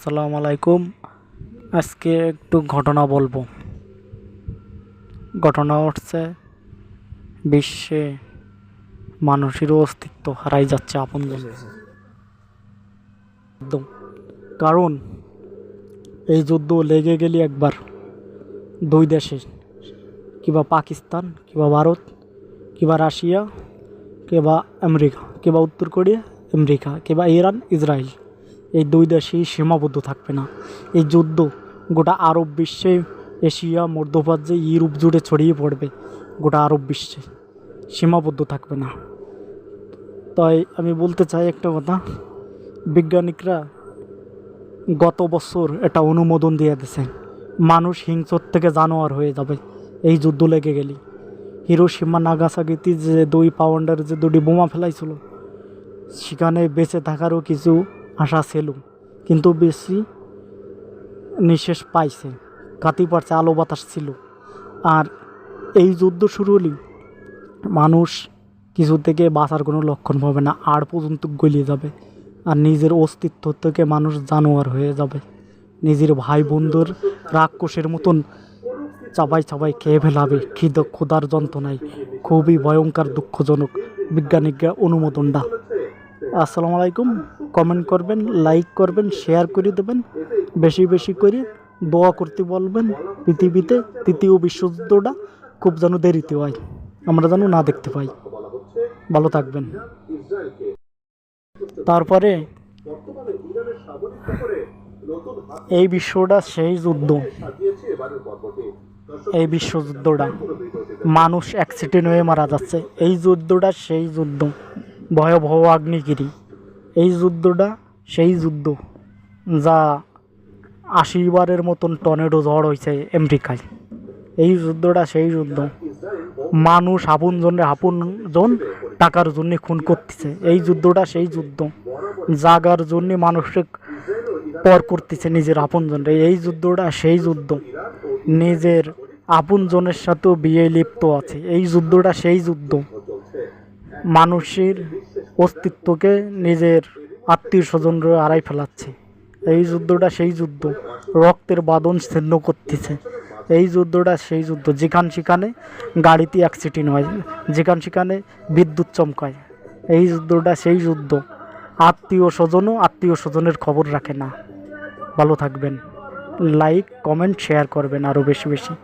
আসসালামু আলাইকুম। আজকে একটু ঘটনা বলবো। ঘটনা হচ্ছে বিশ্বে মানুষের অস্তিত্ব হারাই যাচ্ছে আপনজন। একদম। কারণ এই যুদ্ধ লেগে গেলে একবার দুই দেশে, কিবা পাকিস্তান, কিবা ভারত, কিবা রাশিয়া, কিবা আমেরিকা, কিবা উত্তর কোরিয়া, আমেরিকা, কিবা ইরান, ইসরায়েল, এই দুই দেশেই সীমাবদ্ধ থাকবে না। এই যুদ্ধ গোটা আরব বিশ্বে, এশিয়া, মধ্যপ্রাচ্য, ইউরোপ জুড়ে ছড়িয়ে পড়বে। গোটা আরব বিশ্বে সীমাবদ্ধ থাকবে না। তাই আমি বলতে চাই একটা কথা, বিজ্ঞানিকরা গত বছর এটা অনুমোদন দিয়ে দিয়েছে, মানুষ হিংস্র থেকে জানোয়ার হয়ে যাবে এই যুদ্ধ লেগে গেলে। হিরোশিমা নাগাসাকিতে যে 2 পাউন্ডের যে 2টি বোমা ফেলাইছিল, সেখানে বেঁচে থাকারও কিছু আশা ছিল, কিন্তু বেশি নিঃশেষ পাইছে, কাতি পারছে, আলো বাতাস ছিল। আর এই যুদ্ধ শুরু হলেই মানুষ কিছু থেকে বাঁচার কোনো লক্ষণ পাবে না, আর পর্যন্ত গলিয়ে যাবে। আর নিজের অস্তিত্ব থেকে মানুষ জানোয়ার হয়ে যাবে, নিজের ভাই বন্ধুর রাক্ষসের মতন চাবাই চাবাই খেয়ে ফেলাবে ক্ষুধার যন্ত্রণায়। খুবই ভয়ঙ্কর, দুঃখজনক বিজ্ঞানিকরা অনুমোদনটা। আসসালামু আলাইকুম। কমেন্ট করবেন, লাইক করবেন, শেয়ার করে দেবেন, বেশি বেশি করে দোয়া করতে বলবেন। পৃথিবীতে তৃতীয় বিশ্বযুদ্ধটা খুব যেন দেরিতে হয়, আমরা যেন না দেখতে পাই। ভালো থাকবেন। তারপরে এই বিশ্বটা সেই যুদ্ধ, এই বিশ্বযুদ্ধটা মানুষ অ্যাক্সিডেন্ট হয়ে মারা যাচ্ছে। এই যুদ্ধটা সেই যুদ্ধ, ভয়াবহ আগ্নেয়গিরি। এই যুদ্ধটা সেই যুদ্ধ যা 80 বারের মতন টর্নেডো ঝড় হয়েছে আমেরিকায়। এই যুদ্ধটা সেই যুদ্ধ, মানুষ আপনজন টাকার জন্য খুন করতেছে। এই যুদ্ধটা সেই যুদ্ধ, জাগার জন্য মানুষকে পর করতেছে নিজের আপনজনরা। এই যুদ্ধটা সেই যুদ্ধ, নিজের আপনজনের সাথেও বিয়ে লিপ্ত আছে। এই যুদ্ধটা সেই যুদ্ধ, মানুষের অস্তিত্বকে নিজের আত্মীয় স্বজনরা হারাই ফেলাচ্ছে। এই যুদ্ধটা সেই যুদ্ধ, রক্তের বাঁধন ছিন্ন করতেছে। এই যুদ্ধটা সেই যুদ্ধ, যেখানে সেখানে গাড়িতে অ্যাক্সিডেন্ট হয়, যেখানে সেখানে বিদ্যুৎ চমকায়। এই যুদ্ধটা সেই যুদ্ধ, আত্মীয় স্বজনের খবর রাখে না। ভালো থাকবেন, লাইক কমেন্ট শেয়ার করবেন আরও বেশি বেশি।